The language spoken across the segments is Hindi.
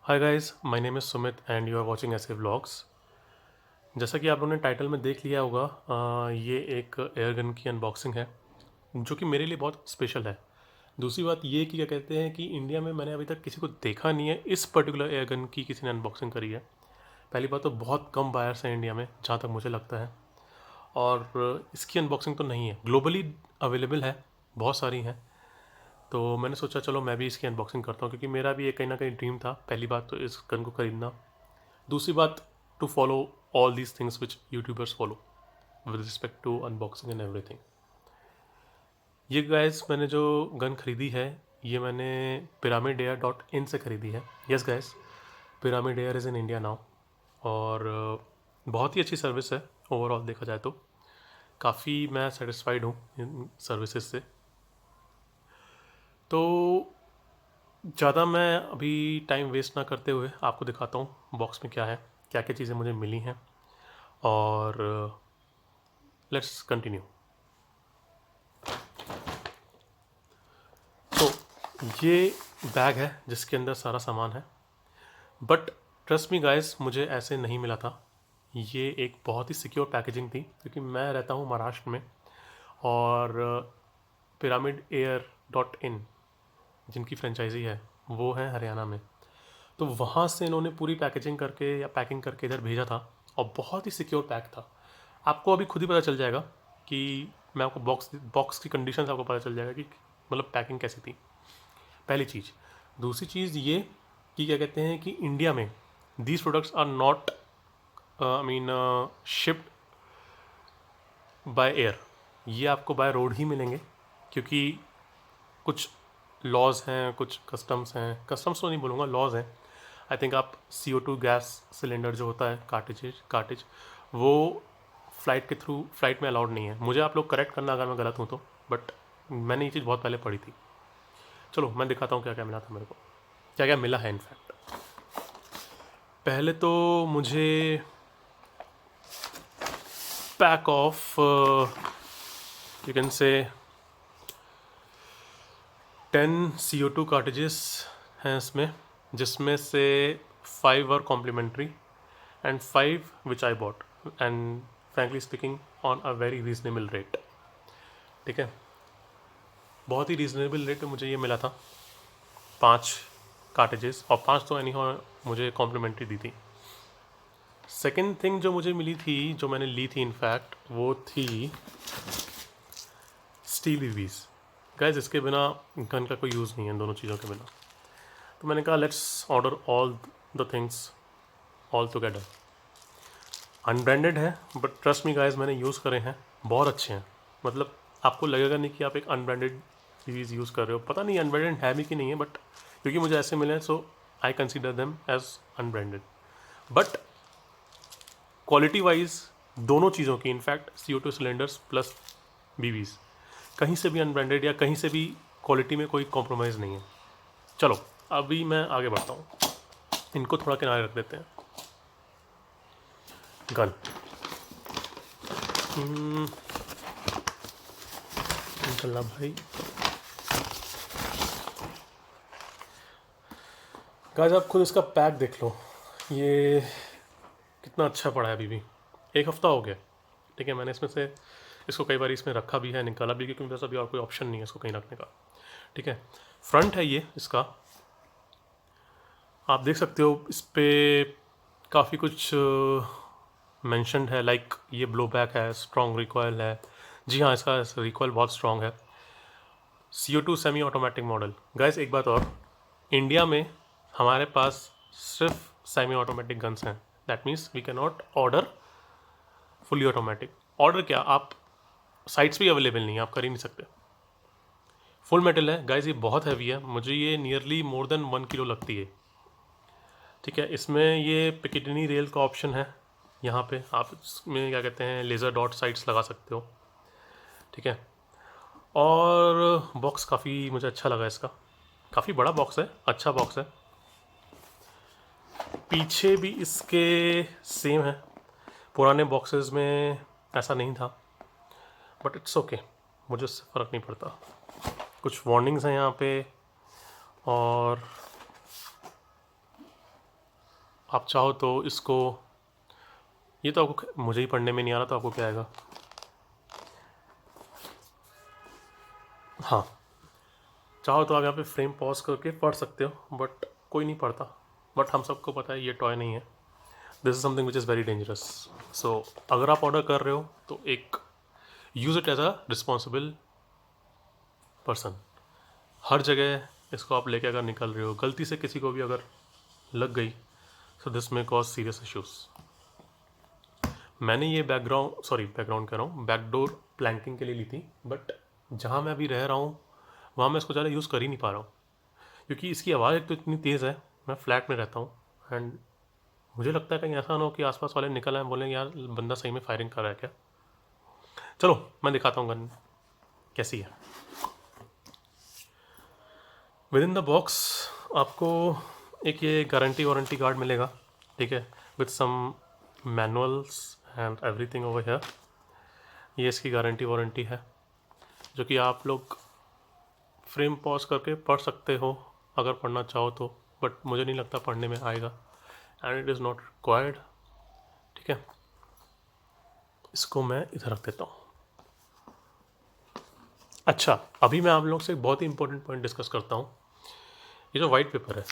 Hi guys, my name is Sumit and you are watching SK vlogs. जैसा कि आप लोगों ने टाइटल में देख लिया होगा, ये एक एयर गन की अनबॉक्सिंग है जो कि मेरे लिए बहुत स्पेशल है। दूसरी बात ये कि क्या कहते हैं कि इंडिया में मैंने अभी तक किसी को देखा नहीं है इस पर्टिकुलर एयर गन की किसी ने अनबॉक्सिंग करी है। पहली बात तो बहुत कम बायर्स हैं इंडिया में जहाँ तक मुझे लगता है, और इसकी अनबॉक्सिंग तो नहीं है, ग्लोबली अवेलेबल है, बहुत सारी हैं। तो मैंने सोचा चलो मैं भी इसकी अनबॉक्सिंग करता हूँ, क्योंकि मेरा भी एक कहीं ना कहीं ड्रीम था। पहली बात तो इस गन को खरीदना, दूसरी बात to follow all these things which YouTubers follow with respect to unboxing and everything. ये गाइस मैंने जो गन खरीदी है, ये मैंने pyramidAir.in से खरीदी है। Yes guys, pyramid air is in India now, और बहुत ही अच्छी सर्विस है। ओवरऑल देखा जाए तो काफ़ी मैं सेटिस्फाइड हूँ इन सर्विसेज से। तो ज़्यादा मैं अभी टाइम वेस्ट ना करते हुए आपको दिखाता हूँ बॉक्स में क्या है, क्या क्या चीज़ें मुझे मिली हैं, और लेट्स कंटिन्यू। तो ये बैग है जिसके अंदर सारा सामान है, बट ट्रस्ट मी गाइस, मुझे ऐसे नहीं मिला था। ये एक बहुत ही सिक्योर पैकेजिंग थी, क्योंकि मैं रहता हूँ महाराष्ट्र में, और pyramidAir.in जिनकी फ्रेंचाइजी है वो है हरियाणा में। तो वहाँ से इन्होंने पूरी पैकेजिंग करके या पैकिंग करके इधर भेजा था, और बहुत ही सिक्योर पैक था। आपको अभी खुद ही पता चल जाएगा कि मैं आपको बॉक्स बॉक्स की कंडीशन से आपको पता चल जाएगा कि मतलब पैकिंग कैसी थी, पहली चीज़। दूसरी चीज़ ये कि क्या कहते हैं कि इंडिया में these products are not I mean shipped by air, ये आपको बाय रोड ही मिलेंगे, क्योंकि कुछ लॉज हैं, कुछ कस्टम्स हैं, कस्टम्स तो नहीं बोलूँगा, लॉज हैं। आई थिंक आप CO2 गैस सिलेंडर जो होता है, कार्टेज वो फ्लाइट के थ्रू, फ्लाइट में अलाउड नहीं है। मुझे आप लोग करेक्ट करना अगर मैं गलत हूँ तो, बट मैंने ये चीज़ बहुत पहले पढ़ी थी। चलो मैं दिखाता हूँ क्या क्या मिला था मेरे को, क्या क्या मिला है इनफैक्ट। पहले तो मुझे pack of you can say 10 CO2 कार्टेजेस हैं इसमें, जिसमें से 5 are complimentary and 5 which I bought, and frankly speaking on a very reasonable rate. ठीक है, बहुत ही रीजनेबल रेट में मुझे ये मिला था, 5 कार्टेजेस, और 5 तो एनी मुझे कॉम्प्लीमेंट्री दी थी। सेकेंड थिंग जो मुझे मिली थी, जो मैंने ली थी इनफैक्ट, वो थी स्टील वीवीज। गाइस, इसके बिना गन का कोई यूज़ नहीं है, इन दोनों चीज़ों के बिना। तो मैंने कहा let's order all the things all together. Unbranded है, बट ट्रस्ट मी गाइस, मैंने यूज़ करे हैं, बहुत अच्छे हैं। मतलब आपको लगेगा नहीं कि आप एक अनब्रांडेड सीरीज़ यूज़ कर रहे हो। पता नहीं अनब्रांडेड है भी कि नहीं है, बट क्योंकि मुझे ऐसे मिले हैं, so I consider them as unbranded. But quality wise दोनों चीज़ों की, इनफैक्ट CO2 सिलेंडर्स प्लस बीवीज, कहीं से भी अनब्रांडेड या कहीं से भी क्वालिटी में कोई कॉम्प्रोमाइज़ नहीं है। चलो अभी मैं आगे बढ़ता हूँ, इनको थोड़ा किनारे रख देते हैं। गन चलना भाई। गाइस, आप खुद इसका पैक देख लो, ये कितना अच्छा पड़ा है। अभी भी 1 हफ्ता हो गया। ठीक है, मैंने इसमें से इसको कई बार इसमें रखा भी है, निकाला भी, क्योंकि मेरे पास अभी और कोई ऑप्शन नहीं है इसको कहीं रखने का। ठीक है, फ्रंट है ये इसका, आप देख सकते हो इस पर काफ़ी कुछ मेंशनड है, लाइक ये ब्लो बैक है, स्ट्रॉन्ग रिकॉयल है। जी हाँ, इसका रिकॉयल बहुत स्ट्रॉन्ग है। CO2 semi automatic model. Guys एक बात और, इंडिया में हमारे पास सिर्फ सेमी ऑटोमेटिक गन्स हैं, that means we can not order fully automatic. Order क्या, आप साइट्स भी अवेलेबल नहीं है, आप कर ही नहीं सकते। फुल मेटल है गाइस, ये बहुत हैवी है, मुझे ये नियरली मोर देन 1 किलो लगती है। ठीक है, इसमें ये पिकेटिनी रेल का ऑप्शन है, यहाँ पे आप इसमें क्या कहते हैं लेज़र डॉट साइट्स लगा सकते हो। ठीक है, और बॉक्स काफ़ी मुझे अच्छा लगा इसका, काफ़ी बड़ा बॉक्स है, अच्छा बॉक्स है। पीछे भी इसके सेम है, पुराने बॉक्सेस में ऐसा नहीं था, बट इट्स ओके, मुझे उससे फ़र्क नहीं पड़ता। कुछ वार्निंग्स हैं यहाँ पे, और आप चाहो तो इसको, ये तो आपको, मुझे ही पढ़ने में नहीं आ रहा तो आपको क्या आएगा। हाँ, चाहो तो आप यहाँ पे फ्रेम पॉज करके पढ़ सकते हो, बट कोई नहीं पढ़ता। बट हम सबको पता है ये टॉय नहीं है, this is something which is very dangerous. So अगर आप ऑर्डर कर रहे हो तो एक use it as a responsible person. हर जगह इसको आप लेके अगर निकल रहे हो, गलती से किसी को भी अगर लग गई, सो दिस में कॉज सीरियस इश्यूज़। मैंने ये बैकग्राउंड कह रहा हूँ, बैकडोर प्लैंकिंग के लिए ली थी, बट जहाँ मैं अभी रह रहा हूँ वहाँ मैं इसको ज़्यादा यूज़ कर ही नहीं पा रहा हूँ, क्योंकि इसकी आवाज़ एक तो इतनी तेज़ है। मैं फ्लैट में रहता हूँ एंड मुझे लगता है कहीं ऐसा ना हो कि आसपास वाले निकल आए बोलेंगे यार बंदा सही में फायरिंग कर रहा है क्या। चलो मैं दिखाता हूँ गन कैसी है। विद इन द बॉक्स आपको एक ये गारंटी वारंटी कार्ड मिलेगा, ठीक है, with some manuals and everything over here. ये इसकी गारंटी वारंटी है, जो कि आप लोग फ्रेम पॉज करके पढ़ सकते हो अगर पढ़ना चाहो तो, बट मुझे नहीं लगता पढ़ने में आएगा and it is not required. ठीक है, इसको मैं इधर रख देता हूँ। अच्छा, अभी मैं आप लोग से एक बहुत ही इंपॉर्टेंट पॉइंट डिस्कस करता हूँ। ये जो वाइट पेपर है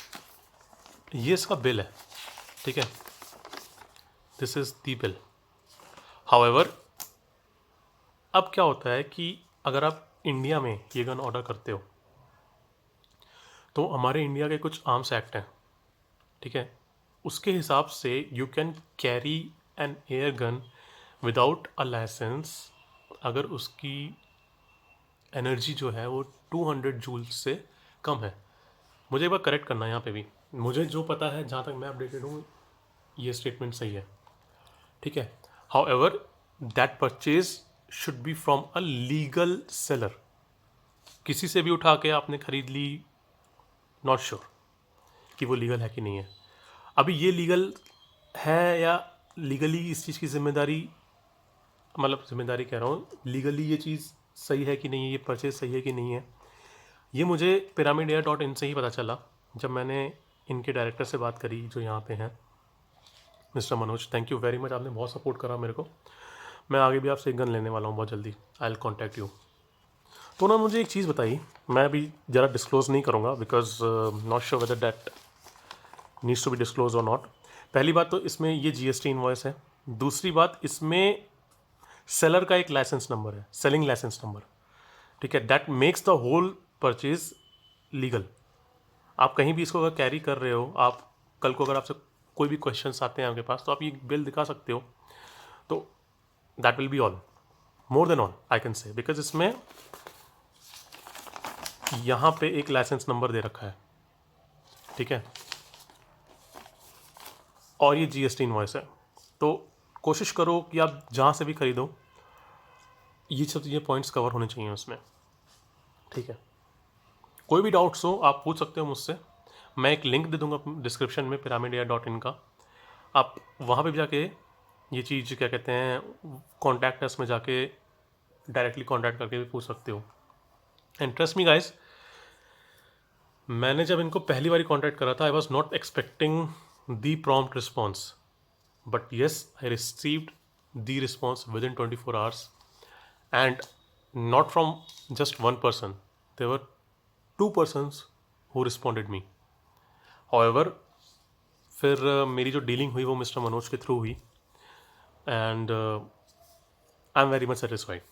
ये इसका बिल है, ठीक है, this is the bill. However अब क्या होता है कि अगर आप इंडिया में ये गन ऑर्डर करते हो तो हमारे इंडिया के कुछ आर्म्स एक्ट हैं, ठीक है, उसके हिसाब से you can carry an air gun without a licence अगर उसकी एनर्जी जो है वो 200 जूल्स से कम है। मुझे एक बार करेक्ट करना है यहाँ पे भी, मुझे जो पता है जहाँ तक मैं अपडेटेड हूँ ये स्टेटमेंट सही है, ठीक है। How ever that purchase should be from a legal seller. किसी से भी उठा के आपने खरीद ली, नॉट श्योर कि वो लीगल है कि नहीं है। अभी ये लीगल है या लीगली इस चीज़ की जिम्मेदारी, मतलब जिम्मेदारी कह रहा हूँ, लीगली ये चीज़ सही है कि नहीं है, ये परचेज सही है कि नहीं है, ये मुझे pyramidAir.in से ही पता चला जब मैंने इनके डायरेक्टर से बात करी जो यहाँ पे हैं, mister Manoj. Thank you very much, आपने बहुत सपोर्ट करा मेरे को। मैं आगे भी आपसे एक गन लेने वाला हूँ बहुत जल्दी, आई विल कॉन्टैक्ट यू। तो उन्होंने मुझे एक चीज़ बताई, मैं अभी ज़रा डिस्क्लोज़ नहीं करूँगा because not sure whether that needs to be disclose और नॉट। पहली बात तो इसमें ये GST इनवॉइस है, दूसरी बात इसमें सेलर का एक लाइसेंस नंबर है, सेलिंग लाइसेंस नंबर, ठीक है, that makes the whole purchase legal. आप कहीं भी इसको अगर कैरी कर रहे हो, आप कल को अगर आपसे कोई भी क्वेश्चंस आते हैं आपके पास तो आप ये बिल दिखा सकते हो, तो that will be all, more than all I can say, because इसमें यहाँ पे एक लाइसेंस नंबर दे रखा है, ठीक है, और ये GST इनवॉइस है। तो कोशिश करो कि आप जहाँ से भी खरीदो ये सब ये पॉइंट्स कवर होने चाहिए उसमें, ठीक है। कोई भी डाउट्स हो आप पूछ सकते हो मुझसे, मैं एक लिंक दे दूंगा डिस्क्रिप्शन में pyramidAir.in का, आप वहाँ पे भी जाके ये चीज़ क्या कहते हैं कॉन्टैक्ट अस में जाके डायरेक्टली कॉन्टैक्ट करके भी पूछ सकते हो। एंड ट्रस्ट मी गाइस, मैंने जब इनको पहली बार कॉन्टैक्ट करा था I was not expecting the prompt response, but yes I received the response within 24 hours and not from just one person, there were 2 persons who responded me. However, फिर मेरी जो डीलिंग हुई वो मिस्टर मनोज के थ्रू हुई and I am very much satisfied.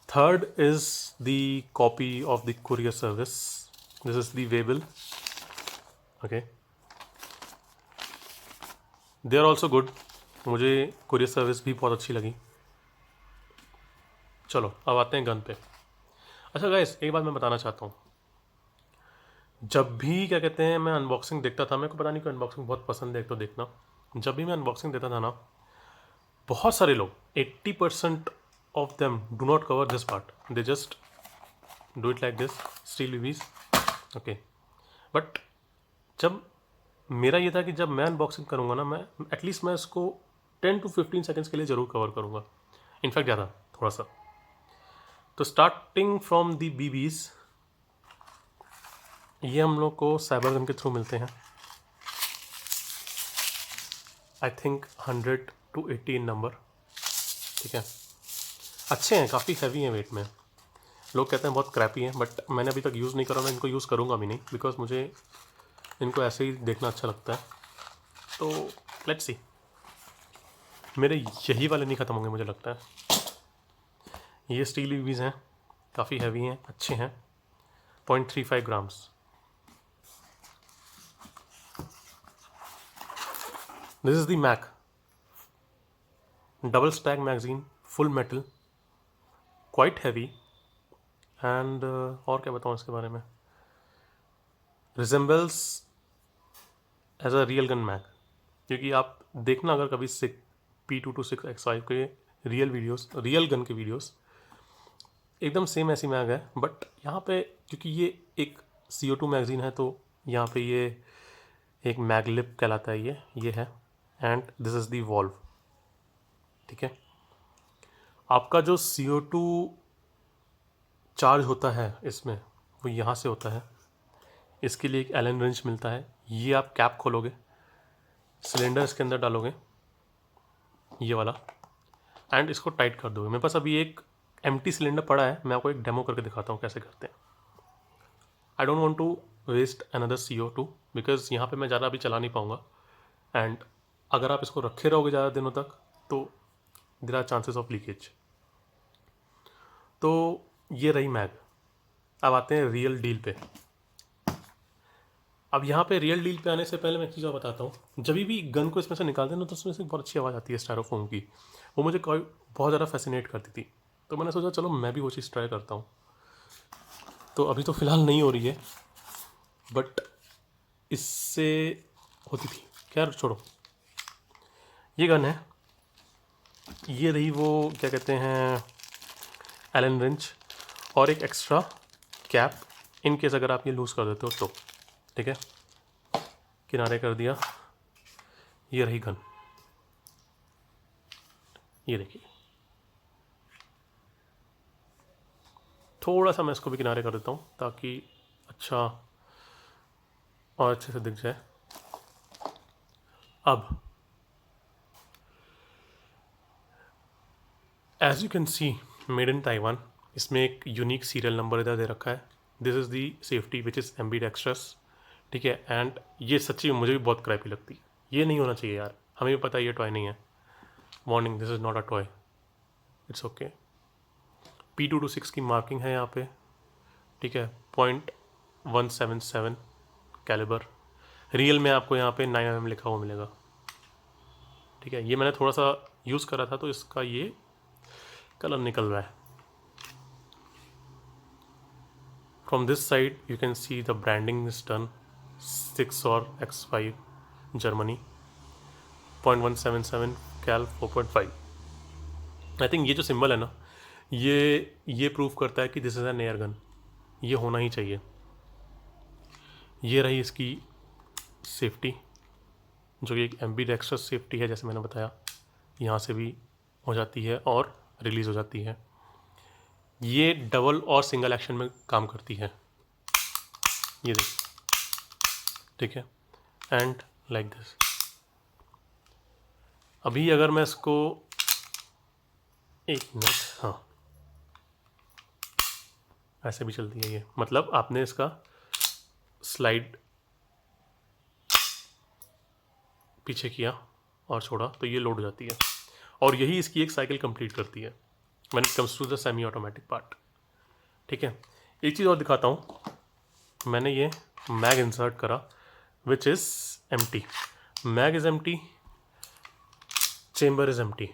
Third is the copy of the courier service, this is the waybill, okay, they are also good, मुझे कुरियर सर्विस भी बहुत अच्छी लगी। चलो अब आते हैं गन पे। अच्छा गाइस, एक बात मैं बताना चाहता हूँ, जब भी क्या कहते हैं मैं अनबॉक्सिंग देखता था, मेरे को पता नहीं क्यों अनबॉक्सिंग बहुत पसंद है एक तो देखना, जब भी मैं अनबॉक्सिंग देता था ना, बहुत सारे लोग 80% of them do not cover this part, they just do it like this, steel BBs, okay. But जब मेरा ये था कि जब मैं अनबॉक्सिंग करूँगा ना, मैं एटलीस्ट मैं इसको 10 to 15 सेकेंड्स के लिए ज़रूर कवर करूँगा, इनफैक्ट ज़्यादा थोड़ा सा। तो स्टार्टिंग फ्रॉम दी BBs, ये हम लोग को साइबर गन के थ्रू मिलते हैं, I think 100 to 80 in number. ठीक है, अच्छे हैं, काफ़ी हैवी हैं वेट में। लोग कहते हैं बहुत क्रैपी हैं, बट मैंने अभी तक यूज़ नहीं करा, मैं इनको यूज़ करूँगा भी नहीं, बिकॉज मुझे इनको ऐसे ही देखना अच्छा लगता है। तो लेट्स सी, मेरे यही वाले नहीं ख़त्म होंगे मुझे लगता है। ये स्टील वीवीज़ हैं, काफ़ी हैवी हैं, अच्छे हैं। 0.35 grams. This is the mag double stack magazine, full metal, quite heavy. And और क्या बताऊँ इसके बारे में, resembles as a real gun mag. क्योंकि आप देखना अगर कभी P226X5 के रियल वीडियोस, रियल गन के वीडियोस, एकदम सेम ऐसी मैग है। बट यहाँ पे क्योंकि ये एक CO2 मैगजीन है, तो यहाँ पे ये एक मैगलिप कहलाता है, ये है। And this is the valve. ठीक है, आपका जो CO2 चार्ज होता है इसमें, वो यहाँ से होता है। इसके लिए एक एलन रेंच मिलता है। ये आप कैप खोलोगे, सिलेंडर इसके अंदर डालोगे, ये वाला, एंड इसको टाइट कर दोगे। मेरे पास अभी एक एम्प्टी सिलेंडर पड़ा है, मैं आपको एक डेमो करके दिखाता हूँ कैसे करते हैं। I don't want to waste another CO2 because यहाँ पे मैं ज़्यादा अभी चला नहीं पाऊँगा। एंड अगर आप इसको रखे रहोगे ज़्यादा दिनों तक तो there are chances of leakage. तो ये रही मैग। अब आते हैं रियल डील पे। अब यहाँ पे रियल डील पे आने से पहले मैं एक चीज़ और बताता हूँ। जब भी गन को इसमें से निकालते हैं ना, तो उसमें से बहुत अच्छी आवाज़ आती है स्टायरोफोम की। वो मुझे कोई बहुत ज़्यादा फैसिनेट करती थी, तो मैंने सोचा चलो मैं भी वो चीज़ ट्राई करता हूँ। तो अभी तो फ़िलहाल नहीं हो रही है, बट इससे होती थी। खैर छोड़ो, ये गन है, ये रही वो क्या कहते हैं, एलन रेंच, और एक एक्स्ट्रा कैप इन केस अगर आप ये लूज़ कर देते हो तो। ठीक है, किनारे कर दिया। ये रही गन, ये देखिए। थोड़ा सा मैं इसको भी किनारे कर देता हूँ ताकि अच्छा और अच्छे से दिख जाए। अब as you can see, made in Taiwan. इसमें एक यूनिक सीरियल नंबर इधर दे रखा है। This is the safety which is ambidextrous. ठीक है, एंड ये सच्ची मुझे भी बहुत क्रैपी लगती है। ये नहीं होना चाहिए यार, हमें भी पता है ये टॉय नहीं है। Warning, this is not a toy, it's okay. P226 की मार्किंग है यहाँ पे। ठीक है, 0.177 कैलिबर। रियल में आपको यहाँ पे 9mm लिखा हुआ मिलेगा। ठीक है, ये मैंने थोड़ा सा यूज़ करा था तो इसका ये कलर निकल रहा है। From this side you can see the branding is done 6 और X5 Germany, 0.177 cal 4.5। I think ये जो सिंबल है ना, ये प्रूव करता है कि this is an air gun. ये होना ही चाहिए। ये रही इसकी सेफ्टी, जो कि एक एम्बीडेक्स्ट्रस सेफ्टी है, जैसे मैंने बताया। यहाँ से भी हो जाती है और रिलीज़ हो जाती है। ये डबल और सिंगल एक्शन में काम करती है, ये देखिए। ठीक है, एंड लाइक दिस। अभी अगर मैं इसको एक मिनट, हाँ, ऐसे भी चलती है ये। मतलब आपने इसका स्लाइड पीछे किया और छोड़ा तो ये लोड हो जाती है, और यही इसकी एक साइकिल कंप्लीट करती है when it comes to the semi automatic part. ठीक है, एक चीज़ और दिखाता हूँ। मैंने ये मैग इंसर्ट करा which is empty. Mag is empty, chamber is empty.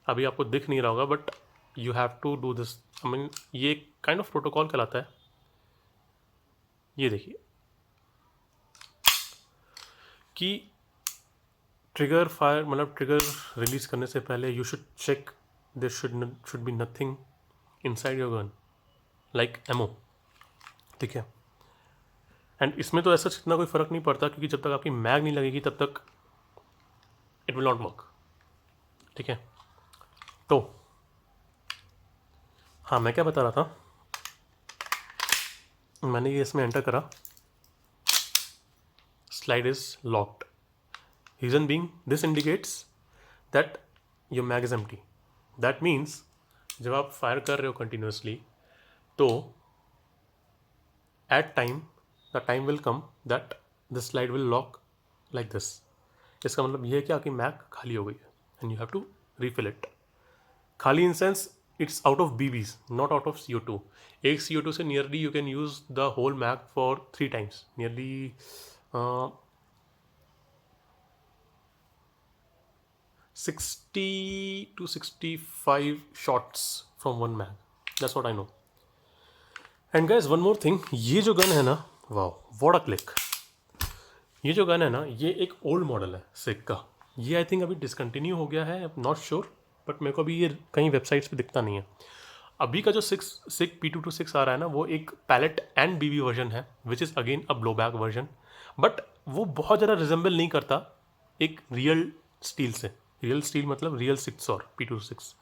अभी आपको दिख नहीं रहा होगा, but you have to do this. I mean ये काइंड ऑफ प्रोटोकॉल कहलाता है। ये देखिए कि ट्रिगर फायर, मतलब ट्रिगर रिलीज करने से पहले you should check there should be nothing inside your gun like ammo. ठीक है, एंड इसमें तो ऐसा इतना कोई फ़र्क नहीं पड़ता, क्योंकि जब तक आपकी मैग नहीं लगेगी तब तक इट विल नॉट वर्क। ठीक है, तो हाँ, मैं क्या बता रहा था, मैंने ये इसमें एंटर करा, slide is locked. Reason being this indicates that your mag is empty. That means जब आप फायर कर रहे हो कंटिन्यूसली तो at time the time will come that the slide will lock like this. इसका मतलब ये है कि आपकी मैग खाली हो गई है and you have to refill it. खाली in sense it's out of BBs, not out of CO2। एक CO2 से nearly you can use the whole mag for 3 times, nearly 60 to 65 shots from one mag. That's what I know. And guys, one more thing, ये जो गन है ना, वाओ व्हाट अ क्लिक। ये जो गन है ना, ये एक ओल्ड मॉडल है सिक का। ये आई थिंक अभी डिसकंटिन्यू हो गया है, नॉट श्योर, बट मेरे को अभी ये कहीं वेबसाइट्स पे दिखता नहीं है। अभी का जो सिक P226 आ रहा है ना, वो एक पैलेट एंड BB वर्जन है, which is again a blow back version, but वो बहुत ज़्यादा रिजेंबल नहीं करता एक रियल स्टील से। रियल स्टील मतलब रियल 6 और P226।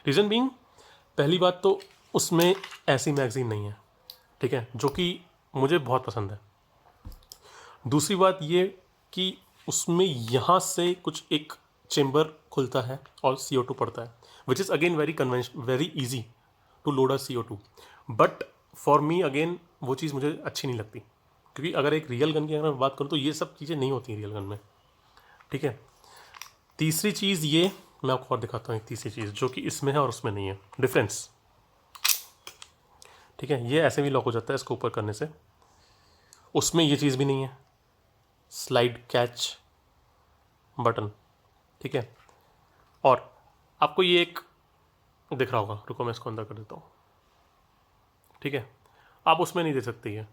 रीज़न बीइंग, पहली बात तो उसमें ऐसी मैगज़ीन नहीं है, ठीक है, जो कि मुझे बहुत पसंद है। दूसरी बात ये कि उसमें यहाँ से कुछ एक चेम्बर खुलता है और CO2 पड़ता है, which is again very easy to load a CO2। But for me again वो चीज़ मुझे अच्छी नहीं लगती, क्योंकि अगर एक रियल गन की अगर मैं बात करूँ तो ये सब चीज़ें नहीं होती रियल गन में, ठीक है। तीसरी चीज़ ये मैं आपको और दिखाता हूँ, एक तीसरी चीज़ जो कि इसमें है और उसमें नहीं है, डिफरेंस, ठीक है। ये ऐसे भी लॉक हो जाता है इसको ऊपर करने से, उसमें ये चीज़ भी नहीं है, स्लाइड कैच बटन, ठीक है। और आपको ये एक दिख रहा होगा, रुको मैं इसको अंदर कर देता हूँ, ठीक है, आप उसमें नहीं दे सकते ये।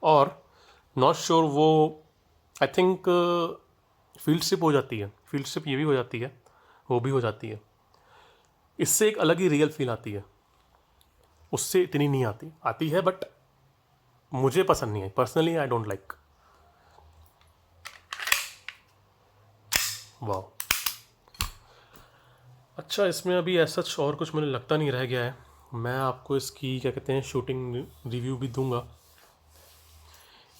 और नॉट श्योर वो आई थिंक फील्ड स्ट्रिप हो जाती है, फील्ड स्ट्रिप ये भी हो जाती है, वो भी हो जाती है। इससे एक अलग ही रियल फील आती है, उससे इतनी नहीं आती, आती है बट मुझे पसंद नहीं है पर्सनली, आई डोंट लाइक। वाह, अच्छा, इसमें अभी ऐसा और कुछ मुझे लगता नहीं रह गया है। मैं आपको इसकी क्या कहते हैं शूटिंग रिव्यू भी दूंगा।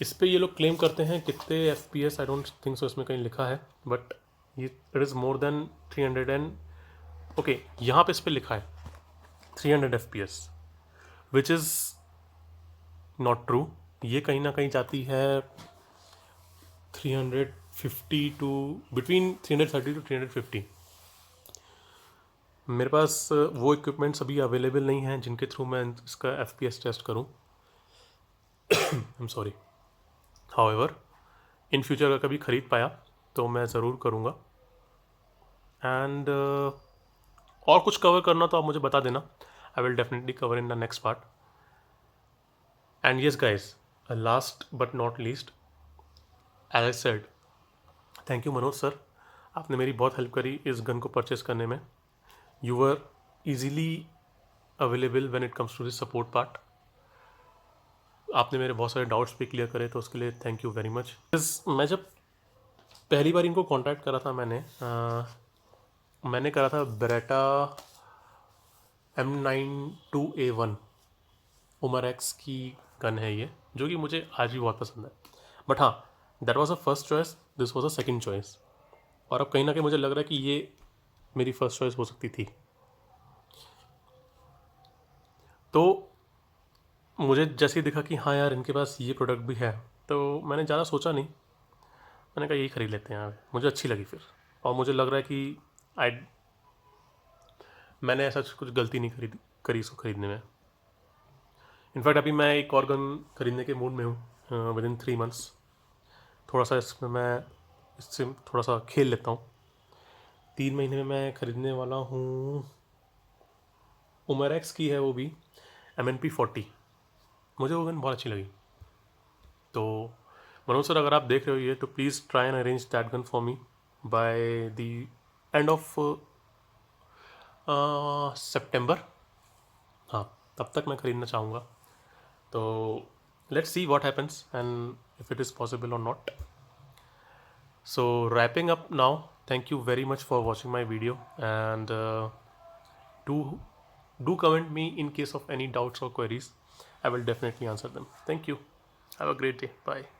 इस पे ये लोग क्लेम करते हैं कितने FPS, I don't think so इसमें कहीं लिखा है, बट ये it is more than 300 and okay, यहाँ पे इस पे लिखा है 300 FPS, which is not true. ये कहीं ना कहीं जाती है 350 टू बिटवीन 330 टू 350। मेरे पास वो इक्विपमेंट्स अभी अवेलेबल नहीं हैं जिनके थ्रू मैं इसका FPS टेस्ट करूं। I am sorry, however in future अगर कभी ख़रीद पाया तो मैं ज़रूर करूँगा। एंड और कुछ कवर करना तो आप मुझे बता देना, I will definitely cover in the next part. And yes guys, last but not least, as I said, thank you Manoj sir, आपने मेरी बहुत हेल्प करी इस गन को परचेस करने में। You were easily available when it comes to this support part. आपने मेरे बहुत सारे डाउट्स भी क्लियर करे, तो उसके लिए थैंक यू वेरी मच। मैं जब पहली बार इनको कांटेक्ट करा था, मैंने करा था बेरेटा M92A1 उमर एक्स की गन है ये, जो कि मुझे आज भी बहुत पसंद है। बट हाँ, that was a first choice, this was a second choice, और अब कहीं ना कहीं मुझे लग रहा है कि ये मेरी फर्स्ट चॉइस हो सकती थी। तो मुझे जैसे ही दिखा कि हाँ यार इनके पास ये प्रोडक्ट भी है, तो मैंने ज़्यादा सोचा नहीं, मैंने कहा यही ख़रीद लेते हैं यार, मुझे अच्छी लगी फिर। और मुझे लग रहा है कि आई मैंने ऐसा कुछ गलती नहीं करी इसको ख़रीदने में। इनफैक्ट अभी मैं एक और गन खरीदने के मूड में हूँ, विद इन 3 मंथ्स। थोड़ा सा इसमें मैं इससे थोड़ा सा खेल लेता हूँ। 3 महीने में मैं ख़रीदने वाला हूँ, उमर एक्स की है वो भी, MNP40। मुझे वो गन बहुत अच्छी लगी। तो मनोज सर, अगर आप देख रहे हो ये, तो please try and arrange that gun for me by the end of सितंबर। हाँ, तब तक मैं ख़रीदना चाहूँगा। तो let's see what happens and if it is possible or not. So wrapping up now, thank you very much for watching my video, and do comment me in case of any doubts or queries. I will definitely answer them. Thank you. Have a great day. Bye.